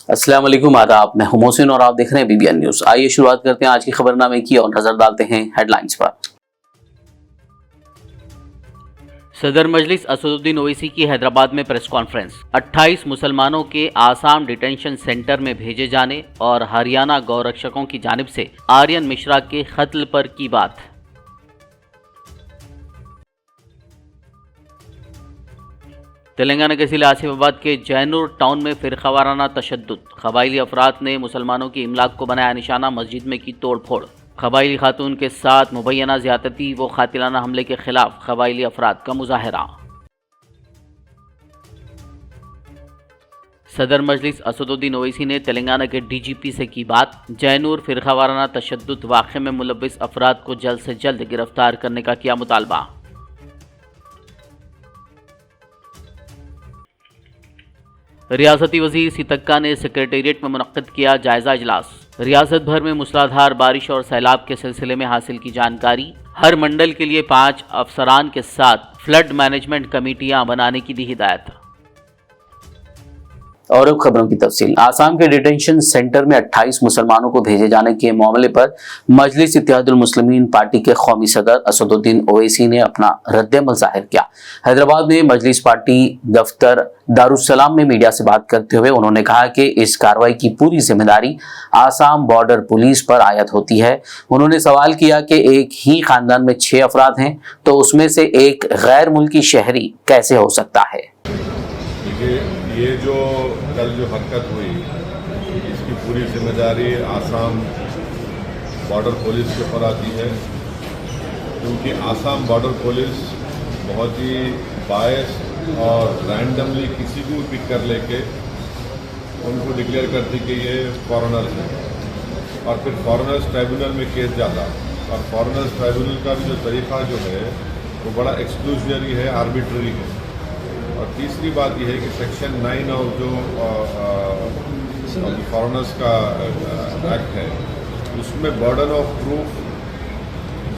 अस्सलाम वालेकुम, आदाब। मैं हूं मोहसिन और आप देख रहे हैं BBN न्यूज। आइए शुरुआत करते हैं आज की खबरनामे की और नजर डालते हैं हेडलाइंस पर। सदर मजलिस असदुद्दीन ओवैसी की हैदराबाद में प्रेस कॉन्फ्रेंस। 28 मुसलमानों के आसाम डिटेंशन सेंटर में भेजे जाने और हरियाणा गौरक्षकों की जानिब से आर्यन मिश्रा के कत्ल पर की बात। तेलंगाना के जिले आसिफाबाद के जैनूर टाउन में फिरकावाराना तशद्दुद। कबायली अफराद ने मुसलमानों की इमलाक को बनाया निशाना, मस्जिद में की तोड़फोड़। कबायली खातून के साथ मुबैना ज़्यादती व कातिलाना हमले के खिलाफ कबायली अफराद का मुजाहरा। सदर मजलिस असदुद्दीन ओवैसी ने तेलंगाना के DGP से की बात। जैनूर फिरकावाराना तशद्दुद वाक़े में मुलव्विस अफराद को जल्द से जल्द गिरफ्तार करने का किया मुतालबा। रियासती वजीर सीतक्का ने सेक्रेटेरिएट में मुनक्किद किया जायजा इजलास। रियासत भर में मूसलाधार बारिश और सैलाब के सिलसिले में हासिल की जानकारी। हर मंडल के लिए 5 अफसरान के साथ फ्लड मैनेजमेंट कमेटियां बनाने की दी हिदायत। और अब खबरों की तफसील। आसाम के डिटेंशन सेंटर में 28 मुसलमानों को भेजे जाने के मामले पर मजलिस इत्तेहादुल मुस्लिमीन पार्टी के कौमी सदर असदुद्दीन ओवैसी ने अपना रद्द-ए-अमल जाहिर किया। हैदराबाद में मजलिस पार्टी दफ्तर दारुस्सलाम में मीडिया से बात करते हुए उन्होंने कहा कि इस कार्रवाई की पूरी जिम्मेदारी आसाम बॉर्डर पुलिस पर आयद होती है। उन्होंने सवाल किया कि एक ही खानदान में 6 अफराद हैं तो उसमें से एक गैर मुल्की शहरी कैसे हो सकता है। ये जो कल जो हरकत हुई इसकी पूरी जिम्मेदारी आसाम बॉर्डर पुलिस के ऊपर आती है, क्योंकि आसाम बॉर्डर पुलिस बहुत ही बायस और रैंडमली किसी को पिक कर लेके उनको डिक्लेयर करती कि ये फॉरेनर्स हैं और फिर फॉरेनर्स ट्राइब्यूनल में केस जाता। और फॉरेनर्स ट्राइब्यूनल का भी जो तरीक़ा जो है वो बड़ा एक्सक्लूजनरी है, आर्बिट्ररी है। और तीसरी बात यह है कि सेक्शन 9 ऑफ जो फॉरेनर्स का एक्ट है उसमें बर्डन ऑफ प्रूफ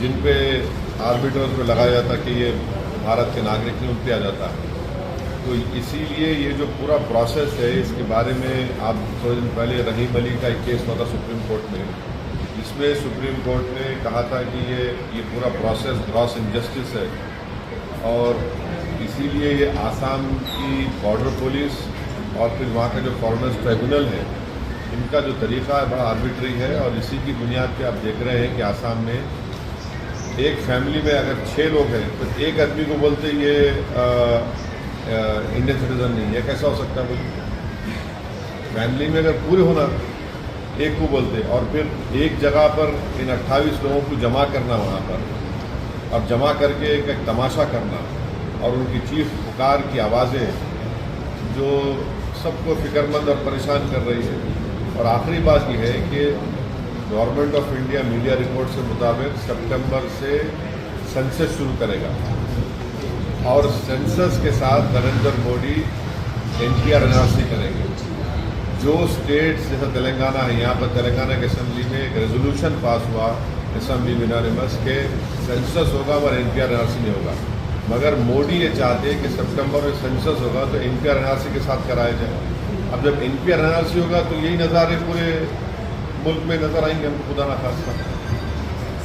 जिन पे आर्बिटर्स पे लगाया जाता है कि ये भारत के नागरिक हैं उन पे आ जाता है। तो इसीलिए ये जो पूरा प्रोसेस है इसके बारे में आप थोड़े दिन पहले रहीम अली का एक केस हुआ था सुप्रीम कोर्ट में, जिसमें सुप्रीम कोर्ट ने कहा था कि ये पूरा प्रोसेस ग्रॉस इनजस्टिस है और इसीलिए ये आसाम की बॉर्डर पुलिस और फिर वहाँ का जो फॉरेनर्स ट्राइब्यूनल है इनका जो तरीक़ा है बड़ा आर्बिट्री है। और इसी की बुनियाद पे आप देख रहे हैं कि आसाम में एक फैमिली में अगर 6 लोग हैं तो एक आदमी को बोलते ये इंडियन सिटीजन नहीं है, कैसा हो सकता है बोलिए। फैमिली में अगर पूरे होना एक को बोलते और फिर एक जगह पर इन 28 लोगों को जमा करना वहाँ पर, अब जमा करके एक तमाशा करना और उनकी चीख पुकार की आवाज़ें जो सबको फिक्रमंद और परेशान कर रही है। और आखिरी बात यह है कि government of India media report से मुताबिक सितंबर से सेंसस शुरू करेगा और सेंसस के साथ नरेंद्र मोदी NPR NRC करेंगे। जो स्टेट्स जैसा तेलंगाना है, यहाँ पर तेलंगाना की असेंबली में एक रेजोल्यूशन पास हुआ असेंबली में यूनानिमस के सेंसस होगा और NPR NRC नहीं होगा, मगर मोदी ये चाहते हैं कि सितंबर में सेंसस होगा तो NPR NRC के साथ कराया जाए। अब जब NPR NRC होगा तो यही नज़ारे पूरे मुल्क में नज़र आएंगे हमको खुदा ना खास्ता।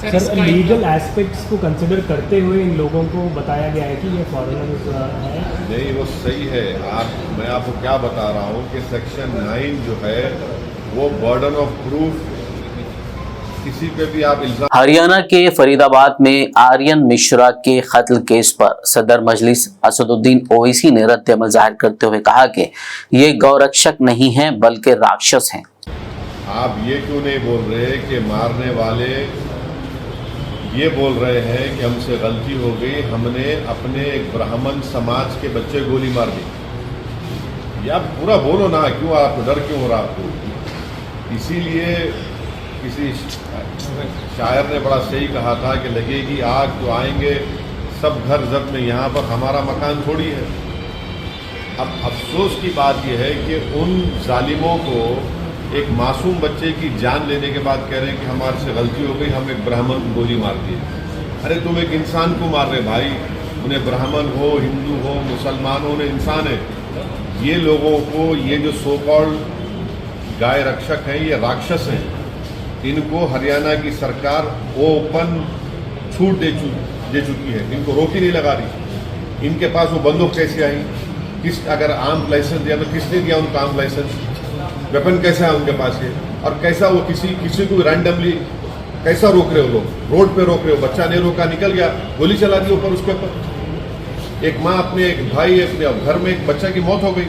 सर, लीगल एस्पेक्ट्स को कंसिडर करते हुए इन लोगों को बताया गया है कि ये फॉरेनर्स है। नहीं, वो सही है। मैं आपको क्या बता रहा हूँ कि सेक्शन 9 जो है वो बर्डन ऑफ प्रूफ किसी पे भी आप इल्जाम। हरियाणा के फरीदाबाद में आर्यन मिश्रा के कत्ल केस पर सदर मजलिस असदुद्दीन ओवैसी ने रद्द-ए-अमल जाहिर करते हुए कहा कि ये गौरक्षक नहीं हैं बल्कि राक्षस हैं। आप ये क्यों नहीं बोल रहे कि मारने वाले ये बोल रहे हैं कि हमसे गलती हो गई, हमने अपने एक ब्राह्मण समाज के बच्चे गोली मार दी। या पूरा बोलो ना, क्यों आपको डर क्यों हो रहा आपको। इसीलिए किसी शायर ने बड़ा सही कहा था कि लगेगी आग तो आएंगे सब घर जद में, यहाँ पर हमारा मकान थोड़ी है। अब अफसोस की बात यह है कि उन जालिमों को एक मासूम बच्चे की जान लेने के बाद कह रहे हैं कि हमारे से गलती हो गई, हम एक ब्राह्मण को गोली मार दी। अरे तुम एक इंसान को मार रहे भाई, उन्हें ब्राह्मण हो, हिंदू हो, मुसलमान हो, उन्हें इंसान है। ये लोगों को ये जो सो कॉल्ड गाय रक्षक हैं, ये राक्षस हैं। इनको हरियाणा की सरकार ओपन छूट दे चुकी है, इनको रोक ही नहीं लगा रही। इनके पास वो बंदूक कैसे आई, अगर आर्म लाइसेंस दिया तो किसने दिया उनको आर्म लाइसेंस, वेपन कैसा है उनके पास ये, और कैसा वो किसी को रैंडमली कैसा रोक रहे हो, लोग रोड पे रोक रहे हो। बच्चा नहीं रोका, निकल गया, गोली चला दी ऊपर उसके ऊपर। एक माँ अपने एक भाई अपने घर में एक बच्चा की मौत हो गई,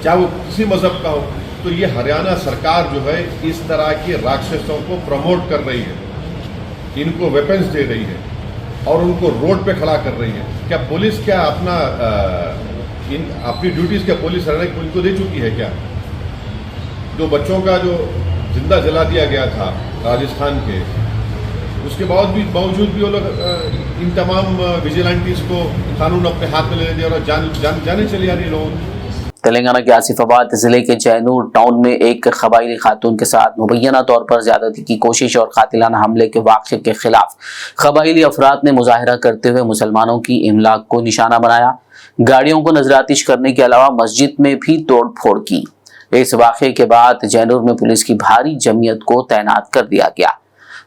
चाहे वो किसी मजहब का हो। तो ये हरियाणा सरकार जो है इस तरह के राक्षसों को प्रमोट कर रही है, इनको वेपन्स दे रही है और उनको रोड पे खड़ा कर रही है। क्या पुलिस क्या अपनी ड्यूटीज क्या पुलिस हरियाणा की पुलिस को दे चुकी है क्या? जो बच्चों का जो जिंदा जला दिया गया था राजस्थान के, उसके बावजूद भी वो लोग इन तमाम विजिलेंटीज को कानून अपने हाथ में ले दिया और जाने चली आ रही लोगों की। तेलंगाना के आसिफाबाद जिले के जैनूर टाउन में एक कबायली खातून के साथ मुबैना तौर पर ज्यादती की कोशिश और कातिलाना हमले के वाक़े के खिलाफ कबायली अफराद ने मुजाहिरा करते हुए मुसलमानों की इमलाक को निशाना बनाया। गाड़ियों को नजरातिश करने के अलावा मस्जिद में भी तोड़ फोड़ की। इस वाक़े के बाद जैनूर में पुलिस की भारी जमीयत को तैनात कर दिया गया।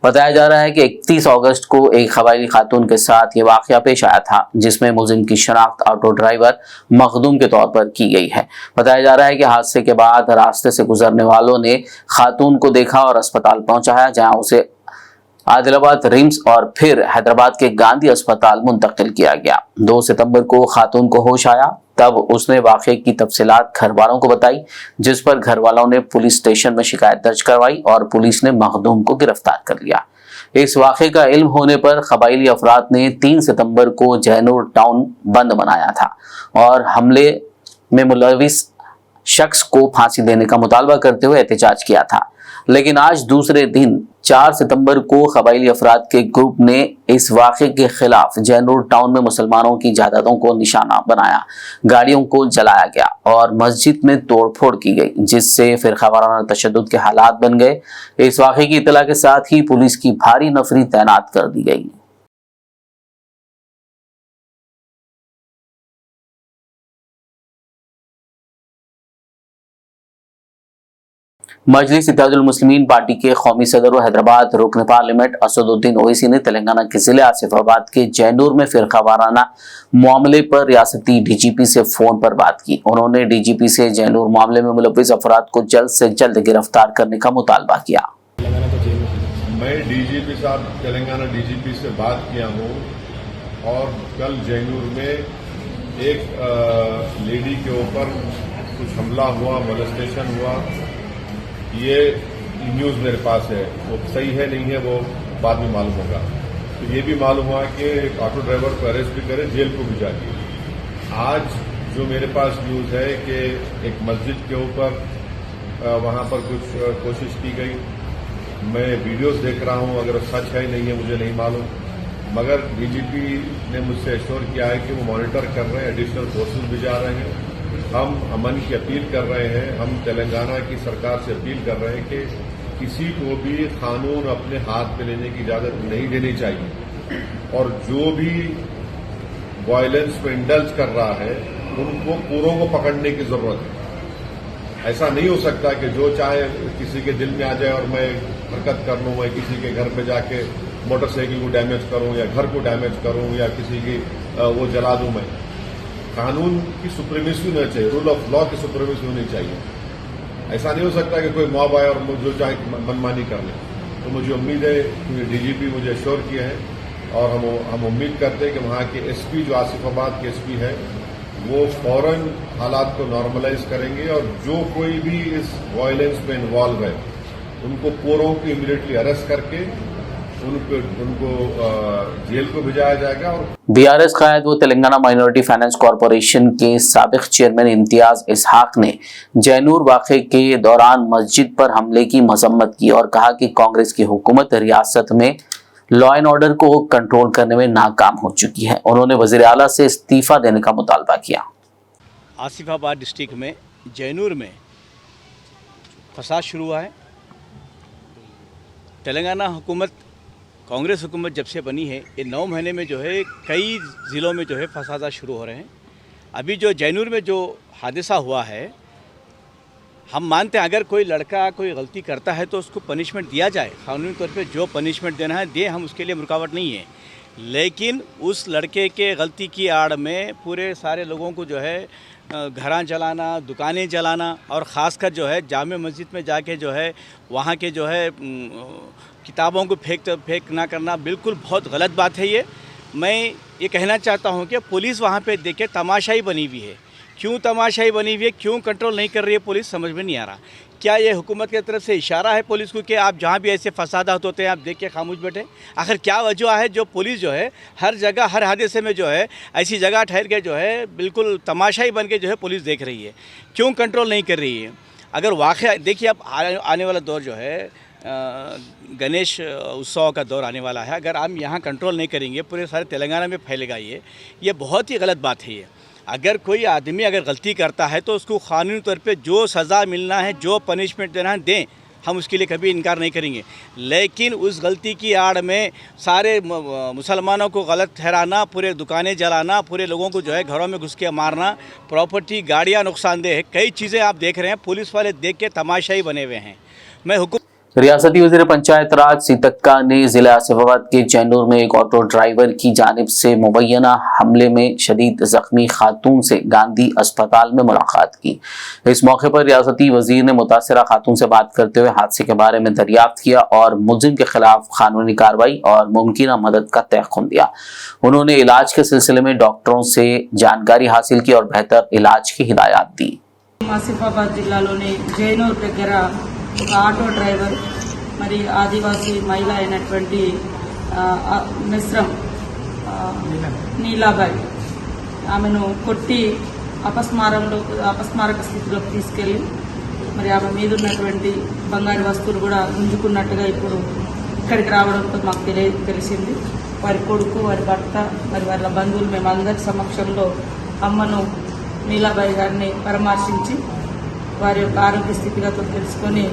बताया जा रहा है कि 31 अगस्त को एक कबायली खातून के साथ ये वाक़या पेश आया था, जिसमें मुलजिम की शनाख्त ऑटो ड्राइवर मखदूम के तौर पर की गई है। बताया जा रहा है कि हादसे के बाद रास्ते से गुजरने वालों ने खातून को देखा और अस्पताल पहुंचाया, जहां उसे आदिलाबाद रिम्स और फिर हैदराबाद के गांधी अस्पताल मुंतकिल किया गया। 2 सितंबर को खातून को होश आया, तब उसने वाक़े की तफसीलात घर वालों को बताई, जिस पर घर वालों ने पुलिस स्टेशन में शिकायत दर्ज करवाई और पुलिस ने मखदूम को गिरफ्तार कर लिया। इस वाक़े का इल्म होने पर कबायली अफराद ने 3 सितंबर को जैनूर टाउन बंद मनाया था और हमले में मुलविस शख्स को फांसी देने का मुतालबा करते हुए एहतजाज किया था। लेकिन आज दूसरे दिन 4 सितंबर को कबायली अफराद के ग्रुप ने इस वाक़े के खिलाफ जैनूर टाउन में मुसलमानों की जायदादों को निशाना बनाया, गाड़ियों को जलाया गया और मस्जिद में तोड़फोड़ की गई, जिससे फिरकावाराना तशद्दुद के हालात बन गए। इस वाक़े की इत्तला के साथ ही पुलिस की भारी नफरी तैनात कर दी गई। मजलिस इत्तेहादुल मुस्लिमीन पार्टी के कौमी सदर और हैदराबाद रुकन पार्लियामेंट असदुद्दीन ओवैसी ने तेलंगाना के जिले आसिफाबाद के जैनूर में फिरकावाराना मामले पर रियासती डीजीपी से फोन पर बात की। उन्होंने डीजीपी से जैनूर मामले में मुलविस अफराद को जल्द से जल्द गिरफ्तार करने का मुतालबा किया। मैं डीजीपी साहब तेलंगाना डीजीपी से बात किया हूँ और कल जैनूर में एक लेडी के ऊपर कुछ हमला हुआ, मोलेस्टेशन हुआ। ये न्यूज़ मेरे पास है, वो सही है नहीं है वो बाद में मालूम होगा। तो ये भी मालूम हुआ कि एक ऑटो ड्राइवर को अरेस्ट भी करे, जेल को भी जाके। आज जो मेरे पास न्यूज़ है कि एक मस्जिद के ऊपर वहाँ पर कुछ कोशिश की गई। मैं वीडियोस देख रहा हूँ, अगर सच है नहीं है मुझे नहीं मालूम, मगर डीजीपी ने मुझसे एश्योर किया है कि वो मॉनिटर कर रहे हैं, एडिशनल फोर्सेस भी जा रहे हैं। हम अमन की अपील कर रहे हैं, हम तेलंगाना की सरकार से अपील कर रहे हैं कि किसी को भी कानून अपने हाथ में लेने की इजाजत नहीं देनी चाहिए और जो भी वायलेंस में इंडल्ज कर रहा है उनको पूरों को पकड़ने की जरूरत है। ऐसा नहीं हो सकता कि जो चाहे किसी के दिल में आ जाए और मैं हरकत कर लूं, मैं किसी के घर पे जाके मोटरसाइकिल को डैमेज करूं या घर को डैमेज करूं या किसी की वो जला दूं। मैं कानून की सुप्रीमेसी होनी चाहिए, रूल ऑफ लॉ की सुप्रीमेसी होनी चाहिए। ऐसा नहीं हो सकता कि कोई मॉब आए और जो चाहे मनमानी कर ले। तो मुझे उम्मीद है कि डीजीपी मुझे एश्योर किया है और हम उम्मीद करते हैं कि वहाँ के एसपी जो आसिफाबाद के एसपी है वो फौरन हालात को नॉर्मलाइज करेंगे और जो कोई भी इस वायलेंस में इन्वॉल्व है उनको पूरों को इमीडिएटली अरेस्ट करके उनको जेल को भिजाया जाएगा। और बीआरएस कायद व तेलंगाना माइनॉरिटी फाइनेंस कॉरपोरेशन के साबिक चेयरमैन इम्तियाज इसहाक ने जैनूर वाक़े के दौरान मस्जिद पर हमले की मजम्मत की और कहा कि कांग्रेस की हुकूमत रियासत में लॉ एंड ऑर्डर को कंट्रोल करने में नाकाम हो चुकी है। उन्होंने वज़ीर आला से इस्तीफा देने का मुतालबा किया। आसिफाबाद डिस्ट्रिक्ट में जैनूर में फसाद शुरू हुआ है। तेलंगाना हुकूमत, कांग्रेस हुकूमत जब से बनी है, ये 9 महीने में जो है कई ज़िलों में जो है फसाद शुरू हो रहे हैं। अभी जो जैनूर में जो हादसा हुआ है, हम मानते हैं अगर कोई लड़का कोई गलती करता है तो उसको पनिशमेंट दिया जाए, कानूनी तौर पे जो पनिशमेंट देना है दे, हम उसके लिए रुकावट नहीं है। लेकिन उस लड़के के गलती की आड़ में पूरे सारे लोगों को जो है घरां जलाना, दुकानें जलाना और ख़ासकर जो है जामे मस्जिद में जाके जो है वहाँ के जो है किताबों को फेंक ना करना बिल्कुल बहुत गलत बात है। ये मैं ये कहना चाहता हूँ कि पुलिस वहाँ पे देखे तमाशाई बनी हुई है। क्यों तमाशाई बनी हुई है, क्यों कंट्रोल नहीं कर रही है पुलिस, समझ में नहीं आ रहा। क्या ये हुकूमत की तरफ से इशारा है पुलिस को कि आप जहाँ भी ऐसे फसादात होते हैं आप देख के खामोश बैठे? आखिर क्या वजह है जो पुलिस जो है हर जगह हर हादसे में जो है ऐसी जगह ठहर के जो है बिल्कुल तमाशाई बन के जो है पुलिस देख रही है, क्यों कंट्रोल नहीं कर रही है? अगर वाक़या देखिए अब आने वाला दौर जो है गणेश उत्सव का दौर आने वाला है, अगर हम यहाँ कंट्रोल नहीं करेंगे पूरे सारे तेलंगाना में फैलेगा ये बहुत ही गलत बात है। ये अगर कोई आदमी अगर गलती करता है तो उसको कानूनी तौर पे जो सज़ा मिलना है, जो पनिशमेंट देना है दें, हम उसके लिए कभी इनकार नहीं करेंगे। लेकिन उस गलती की आड़ में सारे मुसलमानों को गलत ठहराना, पूरे दुकानें जलाना, पूरे लोगों को जो है घरों में घुस के मारना, प्रॉपर्टी गाड़ियाँ नुकसानदेह है, कई चीज़ें आप देख रहे हैं। पुलिस वाले देख के तमाशाई बने हुए हैं। मैं हुक्म रियासती वज़ीर पंचायत राज सीतक्का ने जिला आसिफाबाद के चैनूर में एक ऑटो ड्राइवर की जानिब से मुबैना हमले में शदीद जख्मी खातून से गांधी अस्पताल में मुलाकात की। इस मौके पर रियासती वज़ीर ने मुतासिरा खातून से बात करते हुए हादसे के बारे में दरियाफ्त किया और मुलजिम के खिलाफ कानूनी कार्रवाई और मुमकिन मदद का तयक़ुन दिया। उन्होंने इलाज के सिलसिले में डॉक्टरों से जानकारी हासिल की और बेहतर इलाज की हिदायत दी। ఆసిఫాబాద్ జిల్లాలోని జైనూర్ దగ్గర ఒక ఆటో డ్రైవర్ మరి ఆదివాసీ మహిళ అయినటువంటి మిశ్రం నీలాబాయి ఆమెను కొట్టి అపస్మారక స్థితిలోకి తీసుకెళ్లి మరి ఆమె మీద ఉన్నటువంటి బంగారు వస్తువులు కూడా గుంజుకున్నట్టుగా ఇప్పుడు ఇక్కడికి రావడంతో మాకు తెలిసింది. వారి కొడుకు, వారి భర్త, మరి వాళ్ళ బంధువులు మేమందరి సమక్షంలో అమ్మను నీలాబాయి గారిని పరామర్శించి వారి యొక్క ఆరోగ్య స్థితిగతులు తెలుసుకొని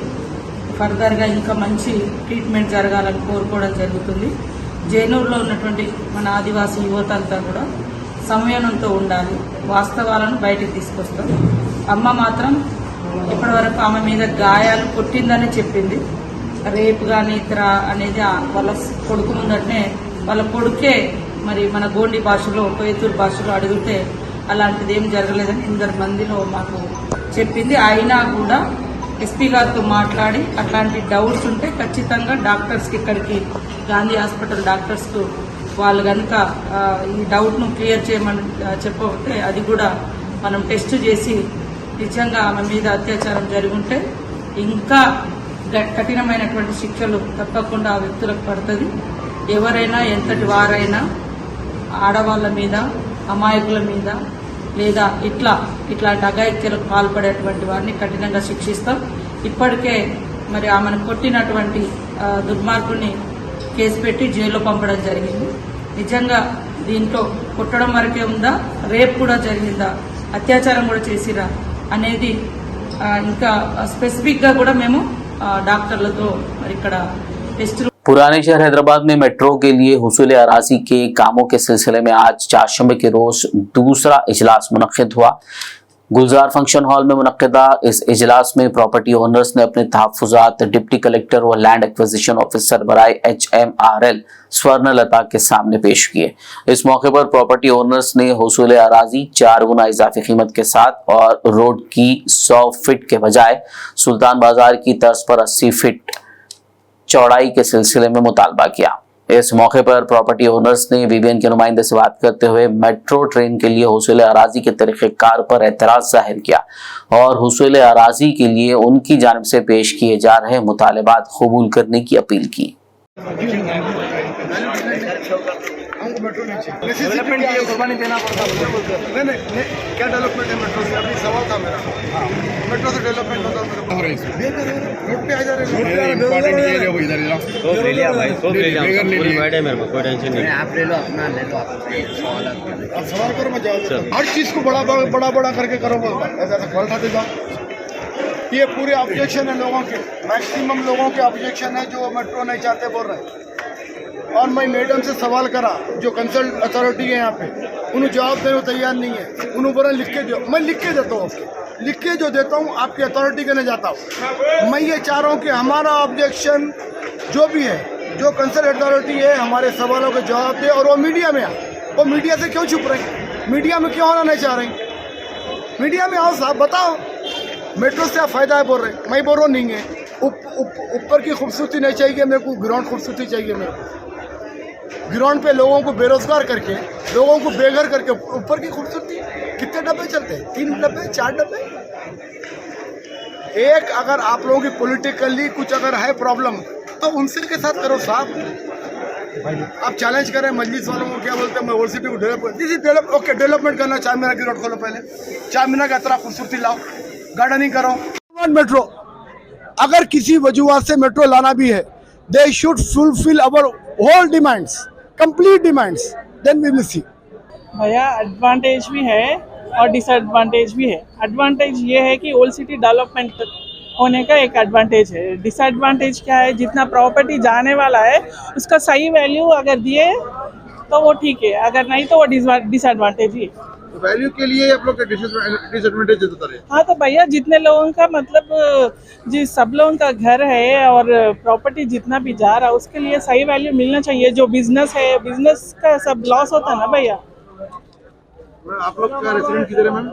ఫర్దర్గా ఇంకా మంచి ట్రీట్మెంట్ జరగాలని కోరుకోవడం జరుగుతుంది. జైనూరులో ఉన్నటువంటి మన ఆదివాసీ యువత అంతా కూడా సంయమనంతో ఉండాలి, వాస్తవాలను బయటకు తీసుకొస్తాం. అమ్మ మాత్రం ఇప్పటివరకు ఆమె మీద గాయాలు కొట్టిందని చెప్పింది. రేపు కానీ ఇతర అనేది వాళ్ళ కొడుకు ముందటనే వాళ్ళ కొడుకే మరి మన గోండి భాషలో, పేతూరు భాషలో అడిగితే అలాంటిది ఏం జరగలేదని 8 మందిలో మాకు చెప్పింది. అయినా కూడా ఎస్పీ గారితో మాట్లాడి అట్లాంటి డౌట్స్ ఉంటే ఖచ్చితంగా డాక్టర్స్కి ఇక్కడికి గాంధీ హాస్పిటల్ డాక్టర్స్కు వాళ్ళు కనుక ఈ డౌట్ను క్లియర్ చేయమని చెప్పకపోతే అది కూడా మనం టెస్ట్ చేసి నిజంగా ఆమె మీద అత్యాచారం జరిగి ఉంటే ఇంకా కఠినమైనటువంటి శిక్షలు తప్పకుండా ఆ వ్యక్తులకు పడుతుంది. ఎవరైనా ఎంతటి వారైనా ఆడవాళ్ళ మీద, అమాయకుల మీద లేదా ఇట్లాంటి అఘాయిత్యాలకు పాల్పడేటువంటి వారిని కఠినంగా శిక్షిస్తాం. ఇప్పటికే మరి ఆమెను కొట్టినటువంటి దుర్మార్గుని కేసు పెట్టి జైల్లో పంపడం జరిగింది. నిజంగా దీంట్లో కొట్టడం వరకే ఉందా, రేప్ కూడా జరిగిందా, అత్యాచారం కూడా చేసిరా అనేది ఇంకా స్పెసిఫిక్ గా కూడా మేము డాక్టర్లతో మరి ఇక్కడ టెస్టులు पुराने शहर हैदराबाद में मेट्रो के लिए हुसूल अराजी के कामों के सिलसिले में आज चारशंबे के रोज दूसरा इजलास मुनक्किद हुआ। गुलजार फंक्शन हॉल में मुनक्किदा इस इजलास में प्रॉपर्टी ओनर्स ने अपने तहफ़्फ़ुज़ात डिप्टी कलेक्टर व लैंड एक्विजिशन ऑफिसर बराए HMRL स्वर्णलता के सामने पेश किए। इस मौके पर प्रॉपर्टी ओनर्स ने हुसूल अराजी 4 गुना इजाफी कीमत के साथ और रोड की 100 फीट के बजाय सुल्तान बाजार की तर्ज पर 80 फीट चौड़ाई के सिलसिले में मुतालबा किया। इस मौके पर प्रॉपर्टी ओनर्स ने वीवीएन के नुमाइंदे से बात करते हुए मेट्रो ट्रेन के लिए हुसूल अराजी के तरीक़ेकार पर एतराज़ जाहिर किया और हुसूल अराजी के लिए उनकी जानिब से पेश किए जा रहे मुतालबात कबूल करने की अपील की। डेवलपमेंट के लिए कुर्बानी देना पड़ता है। नहीं क्या डेवलपमेंट है मेट्रो से? अभी सवाल था मेरा। मेट्रो से डेवलपमेंट होता है रोड पे आ जा रहे हैं। तो ले लिया भाई, तो ले लिया, पूरी गाइड है मेरे को, कोई टेंशन नहीं। आप ले लो अपना, ले लो आप सवाल करो, मैं जवाब। हर चीज़ को बड़ा करके करो, ऐसा सवाल उठाते जाओ। ये पूरे ऑब्जेक्शन है लोगों के, मैक्सिमम लोगों के ऑब्जेक्शन है जो मेट्रो नहीं चाहते बोल रहे हैं। और मैं मैडम से सवाल करा जो कंसल्ट अथॉरिटी है यहाँ पे, उन्हें जवाब देने को तैयार नहीं है। उन्होंने बोला लिख के दो, मैं लिख के देता हूँ, लिख के जो देता हूँ आपकी अथॉरिटी के लिए जाता हूँ। मैं ये चाह रहा हूँ कि हमारा ऑब्जेक्शन जो भी है, जो कंसर्न अथॉरिटी है, हमारे सवालों के जवाब दे और वो मीडिया में आए। वो मीडिया से क्यों छुप रहे, मीडिया में क्यों आना नहीं चाह रहे? मीडिया में आओ साहब, बताओ मेट्रो से आप फायदा है बोल रहे, मैं बोल रहा हूँ नहीं है। ऊपर की खूबसूरती नहीं चाहिए मेरे को, ग्राउंड खूबसूरती चाहिए मेरे को। ग्राउंड पे लोगों को बेरोजगार करके, लोगों को बेघर करके ऊपर की खूबसूरती। कितने डब्बे चलते हैं? 3 डब्बे, 4 डब्बे। एक अगर आप लोगों की पॉलिटिकली कुछ अगर है प्रॉब्लम तो उनसे के साथ करो साहब। आप चैलेंज करें मजलिस वालों को, क्या बोलते हैं, मैं ओल्ड सिटी को डेवलपमेंट करना, 4 महीना की रोड खोलो, पहले 4 महीना का इतना खूबसूरती लाओ, गार्डनिंग करो। मेट्रो अगर किसी वजूहत से मेट्रो लाना भी है, they should fulfil our whole demands, complete demands, then we will see. भैया एडवांटेज भी है और डिसएडवांटेज भी है। एडवांटेज ये है कि ओल्ड सिटी डेवलपमेंट होने का एक एडवांटेज है। डिसएडवांटेज क्या है, जितना प्रॉपर्टी जाने वाला है उसका सही वैल्यू अगर दिए तो वो ठीक है, अगर नहीं तो वो डिसएडवांटेज ही है। वैल्यू के लिए आप लोग डिसएडवांटेज देते रहे। हाँ तो भैया जितने लोगों का मतलब जिस सब लोगों का घर है और प्रॉपर्टी जितना भी जा रहा है उसके लिए सही वैल्यू मिलना चाहिए। जो बिजनेस है, बिजनेस का सब लॉस होता है ना भैया। आप लोग का रेसिडेंट किधर है मैम?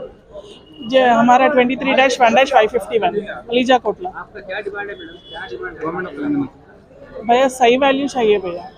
जो हमारा 23-1-551 अलीजा कोटला। आपका क्या डिमांड है मैडम, क्या डिमांड है? भैया सही वैल्यू चाहिए भैया।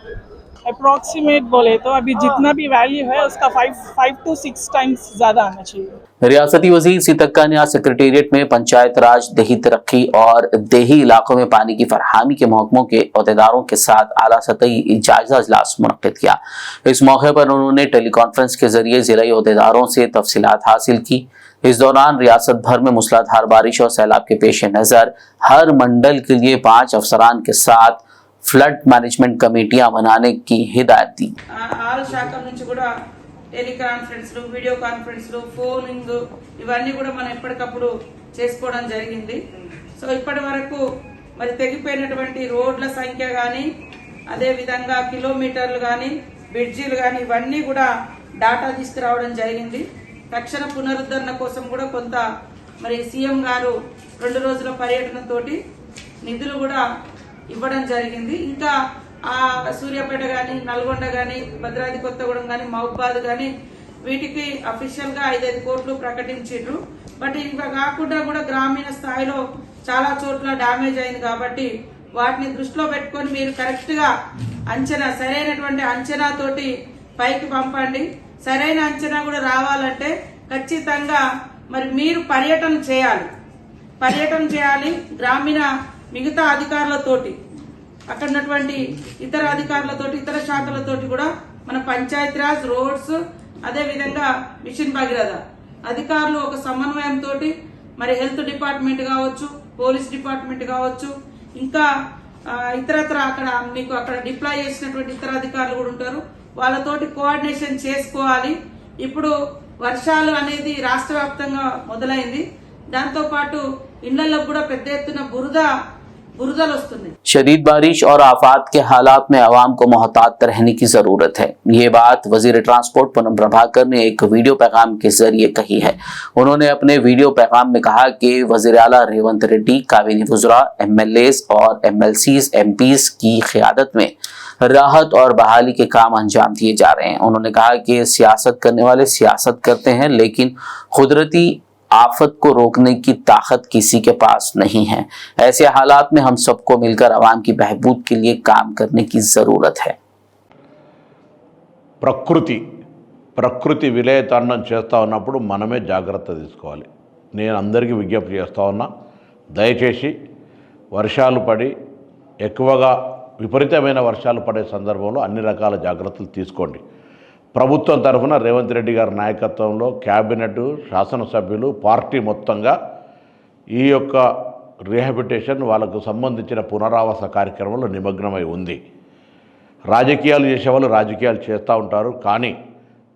अप्रॉक्सीमेट बोले तो अभी जितना भी वैल्यू है उसका 5 to 6 टाइम्स ज्यादा आना चाहिए। रियासती वजीर सीतक्का ने आज सेक्रेटेरिएट में पंचायत राज, देही तरक्की और देही इलाकों में पानी की फरहामी के महकमों के अहदेदारों के साथ आला सतही जायजा इजलास मुनक्किद किया। इस मौके पर उन्होंने टेलीकॉन्फ्रेंस के जरिए जिला अहदेदारों से तफसीलात हासिल की। इस दौरान रियासत भर में मूसलाधार बारिश और सैलाब के पेश नजर हर मंडल के लिए 5 अफसरान के साथ फ्लड मैनेजमेंट कमेटियां बनाने की हिदायत दी। ఆల్ శాఖల నుంచి కూడా టెలికాన్ఫరెన్స్లు, వీడియో కాన్ఫరెన్స్లు, ఫోనింగ్ ఇవన్నీ కూడా మనం ఎప్పటికప్పుడు చేసుకోవడం జరిగింది. సో ఇప్పటి వరకు మరి తెగిపోయినటువంటి రోడ్ల సంఖ్య కానీ, అదే విధంగా కిలోమీటర్లు కానీ, బ్రిడ్జిలు కానీ ఇవన్నీ కూడా డాటా తీసుకురావడం జరిగింది. తక్షణ పునరుద్ధరణ కోసం కూడా కొంత మరి సీఎం గారు 2 రోజుల పర్యటనతోటి నిధులు కూడా ఇవ్వడం జరిగింది. ఇంకా ఆ సూర్యాపేట కానీ, నల్గొండ కానీ, భద్రాద్రి కొత్తగూడెం కానీ, మహబూబాద్ కానీ వీటికి అఫీషియల్ గా 5 కోట్లు ప్రకటించారు. బట్ ఇంకా కాకుండా కూడా గ్రామీణ స్థాయిలో చాలా చోట్ల డ్యామేజ్ అయింది కాబట్టి వాటిని దృష్టిలో పెట్టుకొని మీరు కరెక్ట్ గా అంచనా, సరైనటువంటి అంచనా తోటి పైకి పంపండి. సరైన అంచనా కూడా రావాలంటే ఖచ్చితంగా మరి మీరు పర్యటన చేయాలి గ్రామీణ మిగతా అధికారులతోటి, అక్కడ ఉన్నటువంటి ఇతర అధికారులతోటి, ఇతర శాఖలతోటి కూడా మన పంచాయత్ రాజ్, రోడ్స్, అదే విధంగా మిషన్ భగీరథ అధికారులు ఒక సమన్వయంతో మరి హెల్త్ డిపార్ట్మెంట్ కావచ్చు, పోలీస్ డిపార్ట్మెంట్ కావచ్చు, ఇంకా ఇతరత్ర అక్కడ మీకు అక్కడ డిప్లాయ్ చేసినటువంటి ఇతర అధికారులు కూడా ఉంటారు, వాళ్ళతోటి కోఆర్డినేషన్ చేసుకోవాలి. ఇప్పుడు వర్షాలు అనేది రాష్ట్ర వ్యాప్తంగా మొదలైంది. దాంతో పాటు ఇళ్లలో కూడా పెద్ద ఎత్తున बुरुदल वस्तुन्नाई। शदीद बारिश और आफात के हालात में आवाम को मोहतात रहने की जरूरत है। ये बात वजीर ट्रांसपोर्ट पूनम प्रभाकर ने एक वीडियो पैगाम के जरिए कही है। उन्होंने अपने वीडियो पैगाम में कहा कि वजीर आला रेवंत रेड्डी, काबीना वज़रा, MLAs और MLCs, MPs की क़ियादत में राहत और बहाली के काम अंजाम दिए जा रहे हैं। उन्होंने कहा कि सियासत करने वाले सियासत करते हैं, लेकिन कुदरती आफत को रोकने की ताकत किसी के पास नहीं है। ऐसे हालात में हम सबको मिलकर आवाम की बहबूद के लिए काम करने की जरूरत है। ప్రకృతి విలయతాండం చేస్తూ ఉన్నప్పుడు మనమే జాగ్రత్త తీసుకోవాలి. నేను అందరికీ విజ్ఞప్తి చేస్తూ ఉన్నా, దయచేసి వర్షాలు పడి ఎక్కువగా విపరీతమైన వర్షాలు పడే సందర్భంలో అన్ని రకాల జాగ్రత్తలు తీసుకోండి. ప్రభుత్వం తరఫున రేవంత్ రెడ్డి గారి నాయకత్వంలో క్యాబినెట్, శాసనసభ్యులు, పార్టీ మొత్తంగా ఈ యొక్క రీహాబిలిటేషన్, వాళ్ళకు సంబంధించిన పునరావాస కార్యక్రమంలో నిమగ్నమై ఉంది. రాజకీయాలు చేసేవాళ్ళు రాజకీయాలు చేస్తూ ఉంటారు, కానీ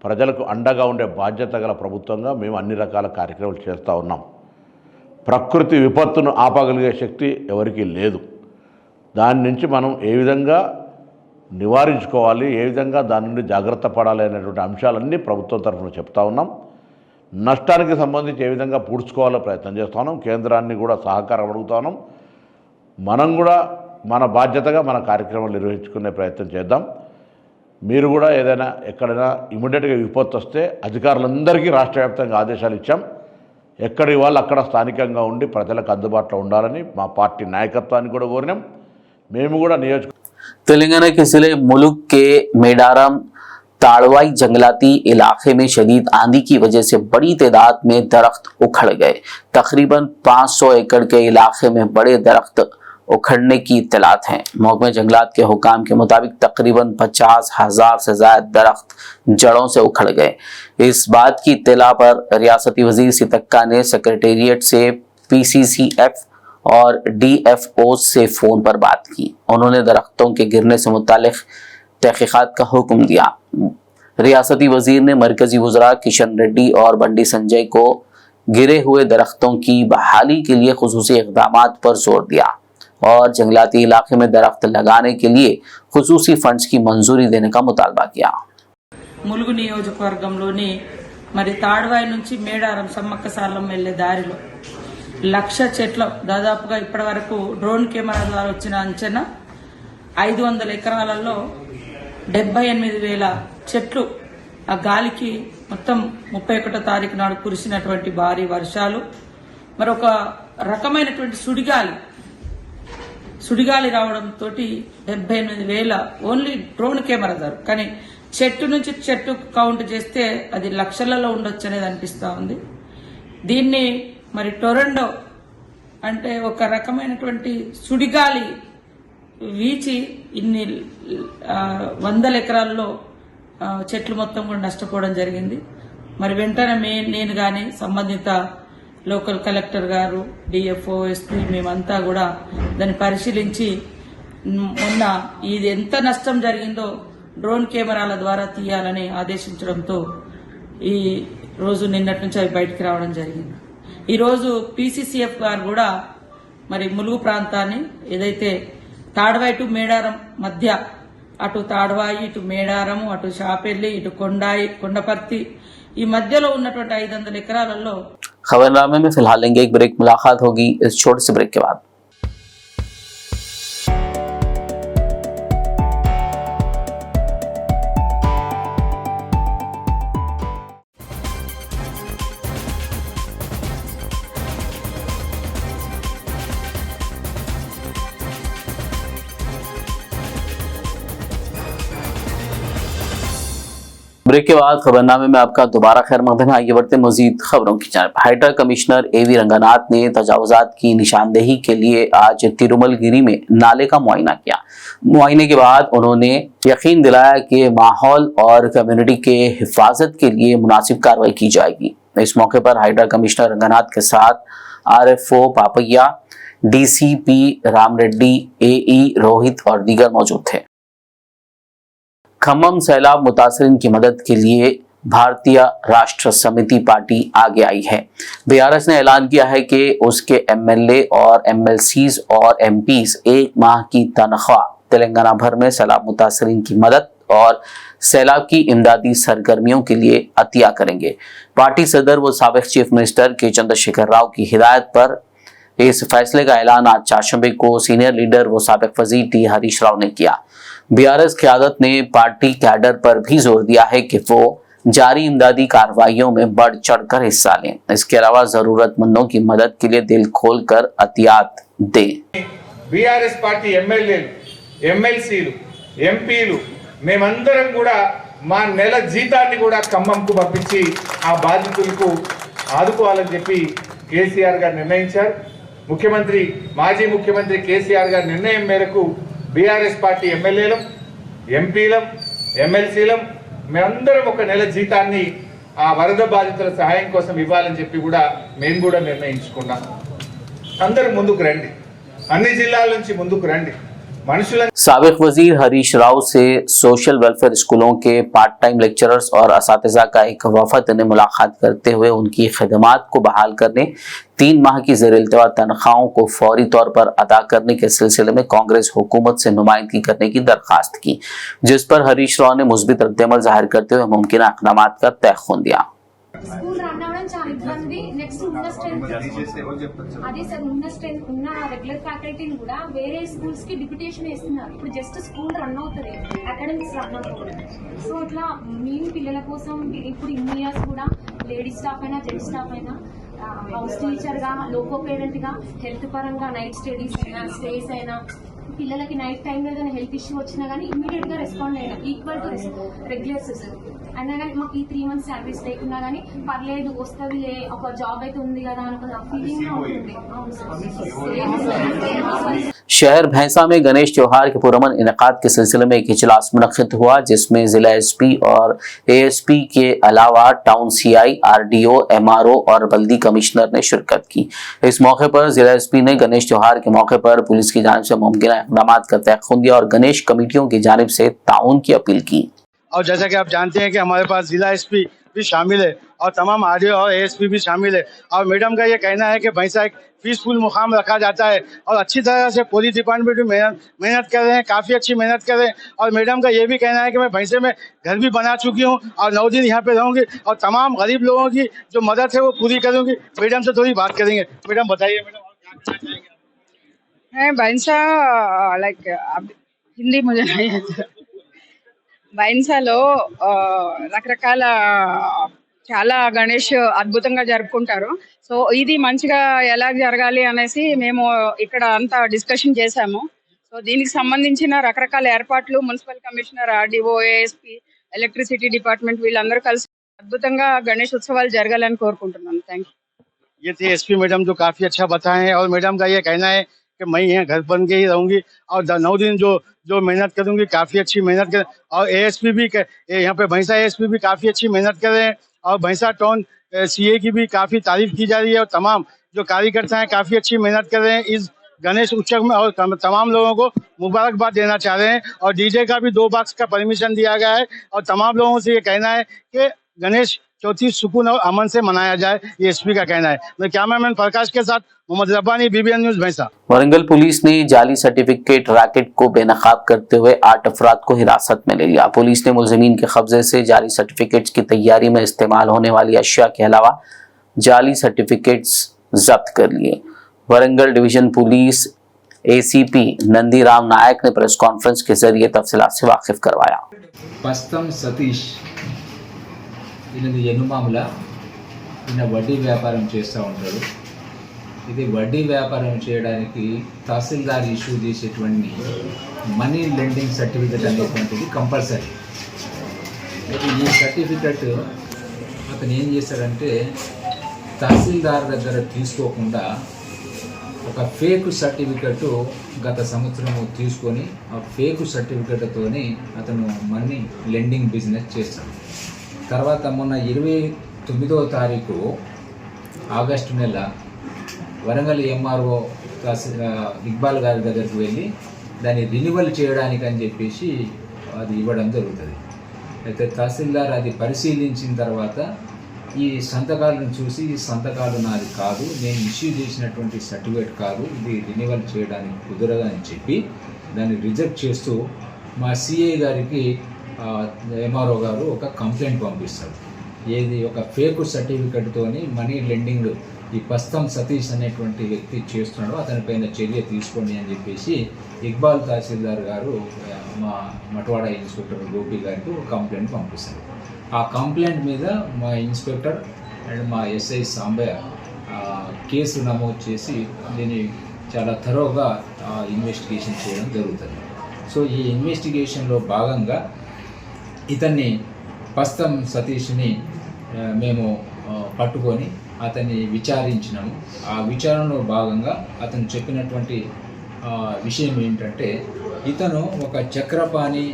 ప్రజలకు అండగా ఉండే బాధ్యత గల ప్రభుత్వంగా మేము అన్ని రకాల కార్యక్రమాలు చేస్తూ ఉన్నాం. ప్రకృతి విపత్తును ఆపగలిగే శక్తి ఎవరికీ లేదు. దాని నుంచి మనం ఏ విధంగా నివారించుకోవాలి, ఏ విధంగా దాని నుండి జాగ్రత్త పడాలి అనేటువంటి అంశాలన్నీ ప్రభుత్వం తరఫున చెప్తా ఉన్నాం. నష్టానికి సంబంధించి ఏ విధంగా పూడ్చుకోవాలో ప్రయత్నం చేస్తా ఉన్నాం. కేంద్రాన్ని కూడా సహకారం అడుగుతా ఉన్నాం. మనం కూడా మన బాధ్యతగా మన కార్యక్రమాలు నిర్వహించుకునే ప్రయత్నం చేద్దాం. మీరు కూడా ఏదైనా ఎక్కడైనా ఇమీడియట్గా విపత్తు వస్తే అధికారులందరికీ రాష్ట్ర వ్యాప్తంగా ఆదేశాలు ఇచ్చాం. ఎక్కడి వాళ్ళు అక్కడ స్థానికంగా ఉండి ప్రజలకు అందుబాటులో ఉండాలని మా పార్టీ నాయకత్వాన్ని కూడా కోరినాం. మేము కూడా तेलंगाना के जिले मुलुक के मेडारम ताड़वाई जंगलाती इलाके में शदीद आंधी की वजह से बड़ी तादाद में दरख्त उखड़ गए। तकरीबन 500 एकड़ के इलाके में बड़े दरख्त उखड़ने की इत्तलात हैं। महकमे जंगलात के हुकाम के मुताबिक तकरीबन 50,000 से ज्यादा दरख्त जड़ों से उखड़ गए। इस बात की इत्तला पर रियासती वजीर सितक्का ने सेक्रेटेरिएट से PCCF और DFO से फोन पर बात की। उन्होंने दरख्तों के गिरने से मुतालिक तहकीकात का हुक्म दिया। रियासती वजीर ने मरकजी वज़रा किशन रेड्डी और बंडी संजय को गिरे हुए दरख्तों की बहाली के लिए खुसूसी इक़दामात पर जोर दिया और जंगलाती इलाके में दरख्त लगाने के लिए खुसूसी फंड्स की मंजूरी देने का मुतालबा किया। ములుగు నియోజకవర్గంలోని మరి తాడ్వాయి నుంచి మేడారం సమ్మక్క సార్లమ్మ వెళ్లే దారిలో 1,00,000 చెట్లు దాదాపుగా ఇప్పటి వరకు డ్రోన్ కెమెరా ద్వారా వచ్చిన అంచనా 500 ఎకరాలలో 78,000 చెట్లు ఆ గాలికి మొత్తం 31వ తారీఖు నాడు కురిసినటువంటి భారీ వర్షాలు మరొక రకమైనటువంటి సుడిగాలి రావడంతో 78,000 ఓన్లీ డ్రోన్ కెమెరా ద్వారా, కానీ చెట్టు నుంచి చెట్టు కౌంట్ చేస్తే అది లక్షలలో ఉండొచ్చు అనేది అనిపిస్తా ఉంది. దీన్ని మరి టొరండో అంటే ఒక రకమైనటువంటి సుడిగాలి వీచి ఇన్ని 100 ఎకరాల్లో చెట్లు మొత్తం కూడా నష్టపోవడం జరిగింది. మరి వెంటనే నేను గాని సంబంధిత లోకల్ కలెక్టర్ గారు, DFO, SP మేమంతా కూడా దాన్ని పరిశీలించి మొన్న ఇది ఎంత నష్టం జరిగిందో డ్రోన్ కెమెరాల ద్వారా తీయాలని ఆదేశించడంతో ఈ రోజు నిన్నటి నుంచి అవి బయటికి రావడం జరిగింది. ఈ రోజు PCCF గారు కూడా మరి ములుగు ప్రాంతాన్ని ఏదైతే తాడ్వాయి టు మేడారం మధ్య అటు తాడ్వాయి ఇటు మేడారం అటు షాపెల్లి ఇటు కొండపర్తి ఈ మధ్యలో ఉన్నటువంటి 500 ఎకరాలలో खबरनामे में फिलहाल लेंगे एक ब्रेक। मुलाकात होगी इस छोटे से ब्रेक के बाद। ब्रेक के बाद खबरनामे में आपका दोबारा खैर मकदम है। आइए बढ़ते मजीद खबरों की जानिब। हाइड्रा कमिश्नर AV रंगनाथ ने तजावुजात की निशानदेही के लिए आज तिरुमलगिरी में नाले का मुआयना किया। मुआयने के बाद उन्होंने यकीन दिलाया कि माहौल और कम्युनिटी के हिफाजत के लिए मुनासिब कार्रवाई की जाएगी। इस मौके पर हाइड्रा कमिश्नर रंगनाथ के साथ RFO पापैया, DCP Ram Reddy, AE Rohit और दीगर मौजूद थे। खम्मम सैलाब मुतासरीन की मदद के लिए भारतीय राष्ट्र समिति पार्टी आगे आई है। BRS ने ऐलान किया है कि उसके MLA और MLCs और MPs 1 माह की तनख्वाह तेलंगाना भर में सैलाब मुतासरीन की मदद और सैलाब की इमदादी सरगर्मियों के लिए अतिया करेंगे। पार्टी सदर व साबिक चीफ मिनिस्टर के चंद्रशेखर राव की हिदायत पर इस फैसले का ऐलान आज चारशंबे को सीनियर लीडर व साबिक वजीर T हरीश राव ने किया। BRS क़यादत ने पार्टी कैडर पर भी जोर दिया है कि वो जारी इमदादी कार्रवाइयों में बढ़ चढ़कर हिस्सा लें। इसके अलावा जरूरतमंदों की मदद के लिए दिल खोलकर अतियात दें। BRS పార్టీ ఎమ్మెల్యేలు, MLCలు, ఎంపీలు మేమందరం కూడా మా నెల జీతాన్ని కూడా ఖమ్మంకు పంపించి ఆ బాధితులకు ఆదుకోవాలని చెప్పి కేసీఆర్ గారు నిర్ణయించారు. ముఖ్యమంత్రి మాజీ ముఖ్యమంత్రి కేసీఆర్ గారి నిర్ణయం మేరకు BRS పార్టీ ఎమ్మెల్యేలం, ఎంపీలం, MLCలం మేమందరం ఒక నెల జీతాన్ని ఆ వరద బాధితుల సహాయం కోసం ఇవ్వాలని చెప్పి కూడా మేము కూడా నిర్ణయించుకున్నాం. అందరూ ముందుకు రండి, అన్ని జిల్లాల నుంచి ముందుకు రండి. साबिक वजीर हरीश राव से सोशल वेलफेयर स्कूलों के पार्ट टाइम लेक्चरर्स और असातिज़ा का एक वफद ने मुलाकात करते हुए उनकी खिदमात को बहाल करने, 3 माह की ज़ेर-ए-इल्तिवा तनख्वाहों को फौरी तौर पर अदा करने के सिलसिले में कांग्रेस हुकूमत से नुमाइंदगी करने की दरख्वास्त की, जिस पर हरीश राव ने मुस्बित रद्द-ए-अमल जाहिर करते हुए मुमकिन इक़दामात का तयख़ुन दिया। స్కూల్ రన్ అవ్వడం చాలా ఇబ్బంది. నెక్స్ట్ ఉన్న స్ట్రెంత్ అదే సార్, ఉన్న రెగ్యులర్ ఫ్యాకల్టీని కూడా వేరే స్కూల్స్ కి డిప్యూటేషన్ వేస్తున్నారు. ఇప్పుడు జస్ట్ స్కూల్ రన్ అవుతుంది, అకాడమిక్స్ రన్ అవుతుంది. సో ఇట్లా మేము పిల్లల కోసం ఇప్పుడు ఇన్ని ఇయర్స్ కూడా లేడీస్ స్టాఫ్ అయినా జెంట్స్ స్టాఫ్ అయినా హౌస్ టీచర్ గా, లోకో పేరెంట్ గా, హెల్త్ పరంగా నైట్ స్టడీస్ అయినా స్టేస్ అయినా, పిల్లలకి నైట్ టైంలో ఏదైనా హెల్త్ ఇష్యూ వచ్చినా కానీ ఇమీడియట్ గా రెస్పాండ్ అయినా ఈక్వల్ టు రెగ్యులర్స్ సార్. అయినా కానీ మాకు ఈ 3 months శాలరీస్ లేకున్నా కానీ పర్లేదు వస్తుంది, ఒక జాబ్ అయితే ఉంది కదా అనుకున్న ఫీలింగ్ ఉంటుంది. शहर भैंसा में गणेश त्योहार के पुरअमन इनेकाद के सिलसिले में एक इजलास मुनक्किद हुआ, जिसमें जिला एसपी और एएसपी के अलावा टाउन सीआई, आरडीओ, एमआरओ और बल्दी कमिश्नर ने शिरकत की। इस मौके पर जिला एसपी ने गणेश त्योहार के मौके पर पुलिस की जानिब से मुमकिन इक़दाम का तयक़ुन दिया और गणेश कमेटियों की जानिब से ताउन की अपील की। और जैसा कि आप जानते हैं कि हमारे पास जिला एसपी भी शामिल है और तमाम आरडीओ और एएसपी भी शामिल है। और मैडम का ये कहना है कि भैंसा एक पीसफुल मुकाम रखा जाता है और अच्छी तरह से पुलिस डिपार्टमेंट भी मेहनत कर रहे हैं, काफ़ी अच्छी मेहनत कर रहे हैं। और मैडम का ये भी कहना है कि मैं भैंसे में घर भी बना चुकी हूँ और 9 दिन यहाँ पे रहूँगी और तमाम गरीब लोगों की जो मदद है वो पूरी करूँगी। मैडम से थोड़ी बात करेंगे। मैडम बताइए, मैडम और क्या कहना चाहेंगे? भैंसा लाइक हिंदी मुझे नहीं आता। బైన్సాలో రకరకాల చాలా గణేష్ అద్భుతంగా జరుపుకుంటారు. సో ఇది మంచిగా ఎలా జరగాలి అనేసి మేము ఇక్కడ అంతా డిస్కషన్ చేశాము. సో దీనికి సంబంధించిన రకరకాల ఏర్పాట్లు municipal commissioner, RDO, ASP, electricity department వీళ్ళందరూ కలిసి అద్భుతంగా గణేష్ ఉత్సవాలు జరగాలని కోరుకుంటున్నాను. Thank you. ये थे एसपी मैडम जो काफ़ी अच्छा बताए हैं। और मैडम का ये कहना है कि मैं यहाँ घर बन के ही रहूँगी और 9 दिन जो मेहनत करूँगी, काफ़ी अच्छी मेहनत कर। और एएसपी भी यहाँ पे भैंसा एएसपी भी काफ़ी अच्छी मेहनत कर रहे हैं और भैंसा टाउन सीए की भी काफ़ी तारीफ की जा रही है और तमाम जो कार्यकर्ता हैं काफ़ी अच्छी मेहनत कर रहे हैं इस गणेश उत्सव में। और तमाम लोगों को मुबारकबाद देना चाह रहे हैं। और डीजे का भी 2 बॉक्स का परमिशन दिया गया है और तमाम लोगों से ये कहना है कि गणेश चौथी सुकून और अमन से मनाया जाए, ये एसपी का कहना है। मैं कैमरामैन प्रकाश के साथ मोहम्मद रब्बानी, बीबीएन न्यूज़ भैंसा। वरंगल पुलिस ने जाली सर्टिफिकेट रैकेट को बेनकाब करते हुए 8 अफराद को हिरासत में ले लिया। पुलिस ने मुलजिमीन के कब्जे से जाली सर्टिफिकेट्स की तैयारी में इस्तेमाल होने वाली अशिया के अलावा जाली सर्टिफिकेट्स जब्त कर लिए। Warangal division police ACP Nandiram Nayak ने प्रेस कॉन्फ्रेंस के जरिए तफसीलात से वाकिफ करवाया। పస్తం సతీష్ ఈయనది ఎనుమాముల, ఈయన వడ్డీ వ్యాపారం చేస్తూ ఉంటాడు. ఇది వడ్డీ వ్యాపారం చేయడానికి తహసీల్దార్ ఇష్యూ చేసేటువంటి మనీ లెండింగ్ సర్టిఫికెట్ అనేటువంటిది కంపల్సరీ. అయితే ఈ సర్టిఫికెట్ అతను ఏం చేశాడంటే తహసీల్దార్ దగ్గర తీసుకోకుండా ఒక ఫేక్ సర్టిఫికెట్ గత సంవత్సరము తీసుకొని ఆ ఫేక్ సర్టిఫికెట్తోని అతను మనీ లెండింగ్ బిజినెస్ చేస్తాడు. తర్వాత మొన్న 29వ తారీఖు ఆగస్టు నెల వరంగల్ ఎంఆర్ఓ ఇక్బాల్ గారి దగ్గరికి వెళ్ళి దాన్ని రినివల్ చేయడానికి అని చెప్పేసి అది ఇవ్వడం జరుగుతుంది. అయితే తహసీల్దార్ అది పరిశీలించిన తర్వాత ఈ సంతకాలను చూసి ఈ సంతకాలు నాది కాదు, నేను ఇష్యూ చేసినటువంటి సర్టిఫికేట్ కాదు, ఇది రినివల్ చేయడానికి కుదరదు అని చెప్పి దాన్ని రిజెక్ట్ చేస్తూ మా సిఐ గారికి ఎంఆర్ఓ గారు ఒక కంప్లైంట్ పంపిస్తారు. ఏది ఒక ఫేక్ సర్టిఫికెట్తోని మనీ లెండింగ్ ఈ పస్తం సతీష్ అనేటువంటి వ్యక్తి చేస్తున్నాడో అతనిపైన చర్య తీసుకోండి అని చెప్పేసి ఇక్బాల్ తహసీల్దార్ గారు మా మటవాడ ఇన్స్పెక్టర్ గోపి గారికి ఒక కంప్లైంట్ పంపిస్తారు. ఆ కంప్లైంట్ మీద మా ఇన్స్పెక్టర్ అండ్ మా ఎస్ఐ సాంబయ్య కేసు నమోదు చేసి దీన్ని చాలా థరోగా ఇన్వెస్టిగేషన్ చేయడం జరుగుతుంది. సో ఈ ఇన్వెస్టిగేషన్లో భాగంగా ఇతన్ని పస్తం సతీష్ని మేము పట్టుకొని అతన్ని విచారించినాము. ఆ విచారణలో భాగంగా అతను చెప్పినటువంటి విషయం ఏంటంటే ఇతను ఒక చక్రపాణి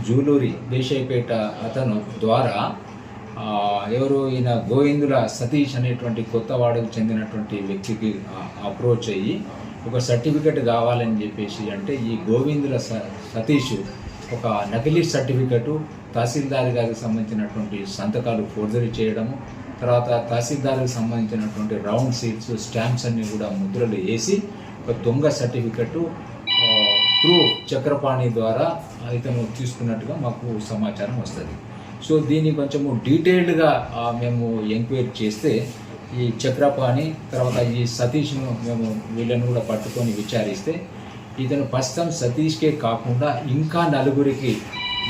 జ్యువెలరీ దేశాయిపేట అతను ద్వారా ఎవరు ఈయన గోవిందుల సతీష్ అనేటువంటి కొత్తవాడకు చెందినటువంటి వ్యక్తికి అప్రోచ్ అయ్యి ఒక సర్టిఫికెట్ కావాలని చెప్పేసి అంటే ఈ గోవిందుల సతీష్ ఒక నకిలీ సర్టిఫికెటు తహసీల్దార్ గారికి సంబంధించినటువంటి సంతకాలు ఫోర్జరీ చేయడము, తర్వాత తహసీల్దార్కి సంబంధించినటువంటి రౌండ్ సీట్స్ స్టాంప్స్ అన్నీ కూడా ముద్రలు వేసి ఒక దొంగ సర్టిఫికెట్ త్రూ చక్రపాణి ద్వారా ఇతను తీసుకున్నట్టుగా మాకు సమాచారం వస్తుంది. సో దీన్ని కొంచెము డీటెయిల్డ్గా మేము ఎంక్వైరీ చేస్తే ఈ చక్రపాణి తర్వాత ఈ సతీష్ను మేము వీళ్ళని కూడా పట్టుకొని విచారిస్తే ఇతను ప్రస్తుతం సతీష్కే కాకుండా ఇంకా నలుగురికి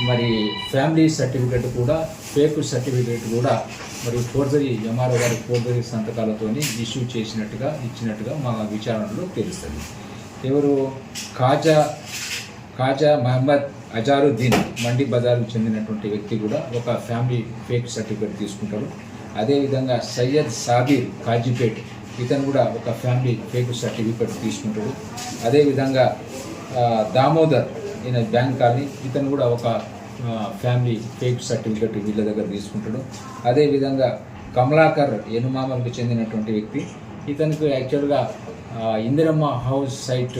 మరి ఫ్యామిలీ సర్టిఫికెట్ కూడా ఫేక్ సర్టిఫికెట్ కూడా మరి ఫోర్జరీ ఎంఆర్ఓ గారి ఫోర్జరీ సంతకాలతో ఇష్యూ ఇచ్చినట్టుగా మా విచారణలో తెలుస్తుంది. ఎవరు ఖాజా మహమ్మద్ అజారుద్దీన్ మండి బజార్కు చెందినటువంటి వ్యక్తి కూడా ఒక ఫ్యామిలీ ఫేక్ సర్టిఫికేట్ తీసుకుంటారు. అదేవిధంగా సయ్యద్ సాబీర్ కాజీపేట్ ఇతను కూడా ఒక ఫ్యామిలీ ఫేక్ సర్టిఫికేట్ తీసుకుంటాడు. అదేవిధంగా దామోదర్ ఈయన బ్యాంక్ కాలనీ ఇతను కూడా ఒక ఫ్యామిలీ ఫేక్ సర్టిఫికేట్ వీళ్ళ దగ్గర తీసుకుంటాడు. అదేవిధంగా కమలాకర్ ఎనుమామలకు చెందినటువంటి వ్యక్తి ఇతనికి యాక్చువల్గా ఇందిరమ్మ హౌస్ సైట్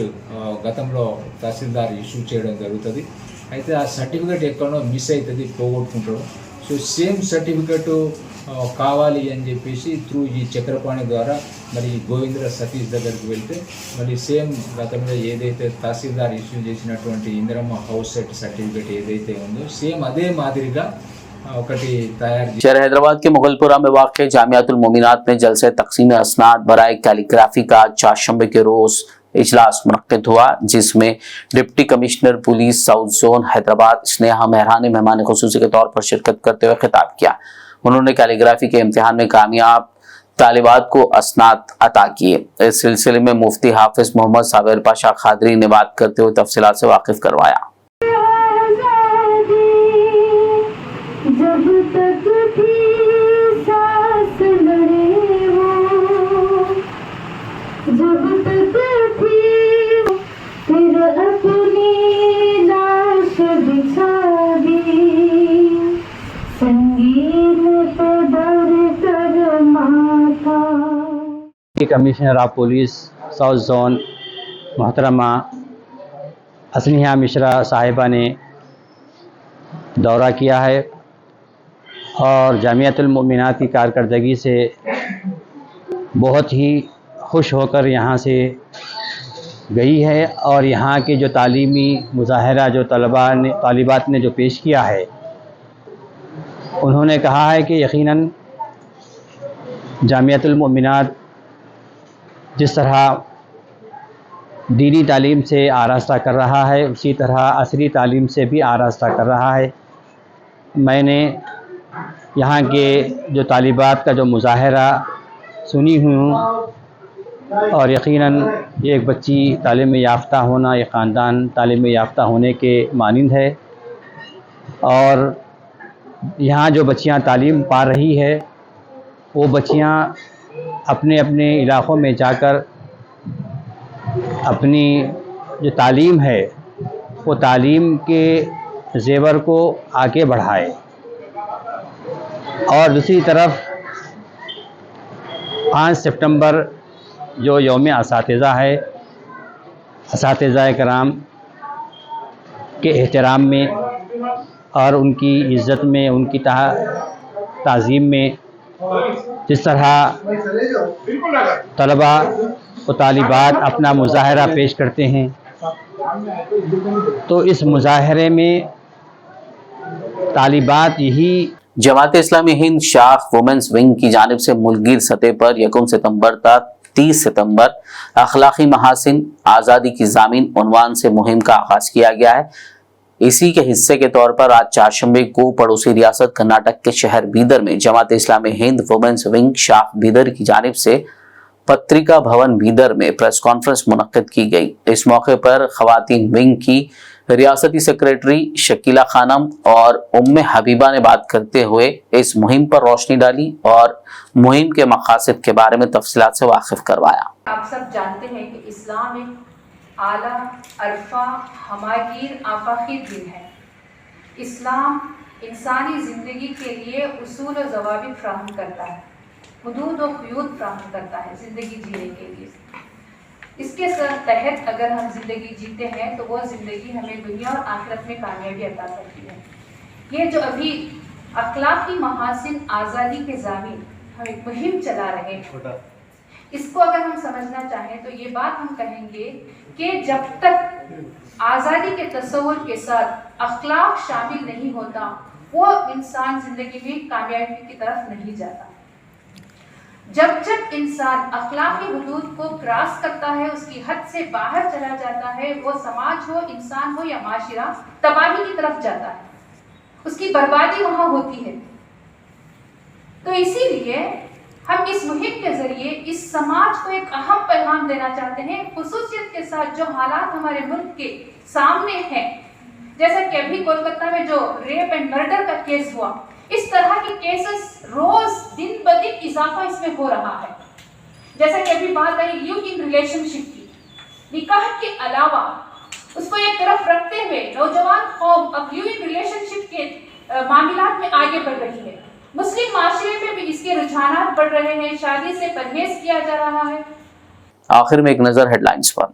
గతంలో తహసీల్దార్ ఇష్యూ చేయడం జరుగుతుంది. అయితే ఆ సర్టిఫికేట్ ఎక్కడో మిస్ అవుతుంది, పోగొట్టుకుంటాడు. సో సేమ్ సర్టిఫికేట్ కావాలి అని చెప్పేసి త్రూ ఈ చక్రపాణి ద్వారా మరి గోవింద్ర సతీష్ దగ్గరికి వెళ్తే మళ్ళీ సేమ్ గతంలో ఏదైతే తహసీల్దార్ ఇష్యూ చేసినటువంటి ఇందిరమ్మ హౌస్ సైట్ సర్టిఫికేట్ ఏదైతే ఉందో సేమ్ అదే మాదిరిగా शहर हैदराबाद के मुगलपुरा में वाक़ जामियातुल मोमिनात में जलसे तक़सीम असनाद बराए कैलीग्राफी का चारशंबे के रोज इजलास मुनक्किद हुआ, जिसमें deputy commissioner police south zone Hyderabad Sneha Mehra ने मेहमान खुसूसी के तौर पर शिरकत करते हुए खिताब किया। उन्होंने कैलीग्राफी के इम्तिहान में कामयाब तालिबात को असनाद अता किए। इस सिलसिले में मुफ्ती हाफिज मोहम्मद साबिर पाशा खादरी ने बात करते हुए तफसीलात से वाकिफ करवाया। जब तक थी सांस लड़े वो, जब तक थी फिर अपनी लाश बिछा दी, संगीत पे दर कर माथा। Commissioner of police south zone मोहतरमा स्नेहा मिश्रा साहिबा ने दौरा किया है और जामियातुल मोमिनात की कारकर्दगी से बहुत ही खुश होकर यहाँ से गई है और यहाँ के जो तालीमी मुज़ाहरा जो तालिबात ने जो पेश किया है, उन्होंने कहा है कि यकीनन जामियातुल मोमिनात जिस तरह दीनी तालीम से आरास्ता कर रहा है उसी तरह असरी तालीम से भी आरास्ता कर रहा है। मैंने यहाँ के जो तालिबात का जो मुज़ाहरा सुनी हूँ और यकीनन एक बच्ची तालीम याफ्ता होना, एक ख़ानदान तालीम याफ्ता होने के मानिंद है और यहाँ जो बच्चियाँ तालीम पा रही है वो बच्चियाँ अपने अपने इलाक़ों में जाकर अपनी जो तालीम है वो तालीम के ज़ेवर को आगे बढ़ाए। और दूसरी तरफ 5 सितंबर जो यौम असातिज़ा है, असातिज़ा कराम के एहतराम में और उनकी इज़्ज़त में, उनकी ताज़ीम में जिस तरह तलबा व तालिबात अपना मुज़ाहरा पेश करते हैं, तो इस मुज़ाहरे में तालिबात यही जमात इस्लामी हिंद शाख वुमेन्स विंग की जानिब से मुल्कगीर सतह पर 1 सितंबर तक 30 सितंबर अखलाकी महासिन आज़ादी की ज़मीन उन्वान से मुहिम का आगाज किया गया है। इसी के हिस्से के तौर पर आज चारशंबे को पड़ोसी रियासत कर्नाटक के शहर बीदर में जमात इस्लामी हिंद वुमेन्स विंग शाख बीदर की जानिब से पत्रिका भवन बीदर में प्रेस कॉन्फ्रेंस मुनक्किद की गई। इस मौके पर खवातीन विंग की रियासती सेक्रेटरी शकीला खानम और उम्मे हबीबा ने बात करते हुए इस मुहिम पर रोशनी डाली और मुहिम के मकासद के बारे में तफसीलात से वाकिफ करवाया। आप सब जानते हैं कि इस्लाम एक आला अरफा हमागीर आफाकी दिन है। इस्लाम इंसानी ज़िंदगी के लिए उसूल और ज़वाबित फ्राहम करता है, हुदूद और क़ुयूद फ्राहम करता है ज़िंदगी जीने के लिए। इसके तहत अगर हम ज़िंदगी जीते हैं तो वो ज़िंदगी हमें दुनिया और आखिरत में कामयाबी अता करती है। ये जो अभी अखलाकी महासिन आज़ादी के ज़मीन हम एक मुहिम चला रहे हैं, इसको अगर हम समझना चाहें तो ये बात हम कहेंगे कि जब तक आज़ादी के तस्वुर के साथ अखलाक शामिल नहीं होता वो इंसान जिंदगी में कामयाबी की तरफ नहीं जाता। जब इंसान अखलाकी हुदूद को क्रॉस करता है, उसकी हद से बाहर चला जाता है, वो समाज हो, इंसान हो या माशिरा, तबाही की तरफ जाता है, उसकी बर्बादी वहां होती है। तो इसीलिए हम इस मुहिम के जरिए इस समाज को एक अहम पैगाम देना चाहते हैं, खुसूसियत के साथ जो हालात हमारे मुल्क के सामने हैं, जैसा कि अभी कोलकाता में जो रेप एंड मर्डर का केस हुआ, इस तरह के केसेस रोज दिन ब दिन इजाफा इसमें हो रहा है। जैसा कि अभी बात आई लिव इन रिलेशनशिप की, निकाह के अलावा उसको एक तरफ रखते हुए नौजवान कौम अब लिव इन रिलेशनशिप के मामलात में आगे बढ़ रही है। मुस्लिम माशरे में भी इसके रुझानात बढ़ रहे हैं, शादी से परहेज किया जा रहा है। आखिर में एक नजर हेडलाइंस पर।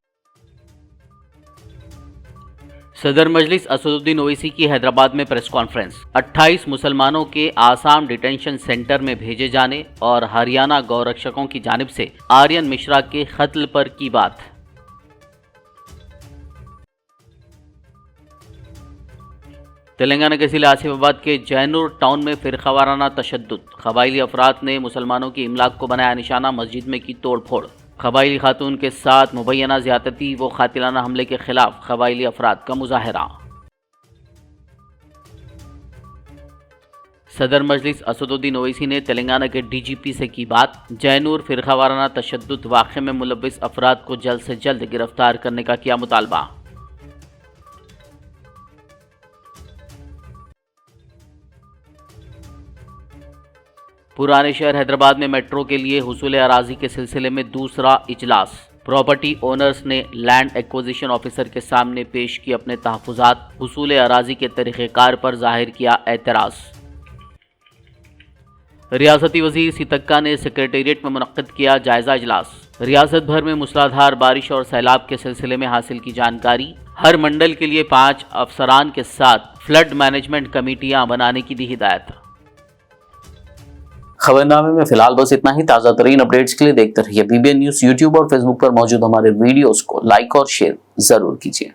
सदर मजलिस असदुद्दीन ओवैसी की हैदराबाद में प्रेस कॉन्फ्रेंस। 28 मुसलमानों के आसाम डिटेंशन सेंटर में भेजे जाने और हरियाणा गौरक्षकों की जानिब से आर्यन मिश्रा के कत्ल पर की बात। तेलंगाना के जिले आसिफाबाद के जैनूर टाउन में फिरकावाराना तशद्दुद। कबाइली अफराद ने मुसलमानों की इमलाक को बनाया निशाना, मस्जिद में की तोड़फोड़। कबाइली खातून के साथ मुबैना ज़्यादती व कातिलाना हमले के खिलाफ कबाइली अफराद का मुजाहरा। सदर मजलिस असदुद्दीन ओवैसी ने तेलंगाना के DGP से की बात। जैनूर फिरकावाराना तशद्दुद वाक़े में मुलव्विस अफराद को जल्द से जल्द गिरफ्तार करने का किया मुतालबा। पुराने शहर हैदराबाद में मेट्रो के लिए हुसूल अराजी के सिलसिले में दूसरा इजलास। प्रॉपर्टी ओनर्स ने लैंड एक्विजिशन ऑफिसर के सामने पेश किए अपने तहफ़्फ़ुज़ात। हुसूल अराजी के तरीक़ेकार पर जाहिर किया एतराज़। रियासती वज़ीर सितक्का ने सेक्रेटेरिएट में मुनक़्क़िद किया जायज़ा इजलास। रियासत भर में मूसलाधार बारिश और सैलाब के सिलसिले में हासिल की जानकारी। हर मंडल के लिए 5 अफसरान के साथ फ्लड मैनेजमेंट कमेटियाँ बनाने की दी हिदायत। खबरनामे में फिलहाल बस इतना ही। ताज़ा तरीन अपडेट्स के लिए देखते रहिए BBN न्यूज़। यूट्यूब और फेसबुक पर मौजूद हमारे वीडियोस को लाइक और शेयर जरूर कीजिए।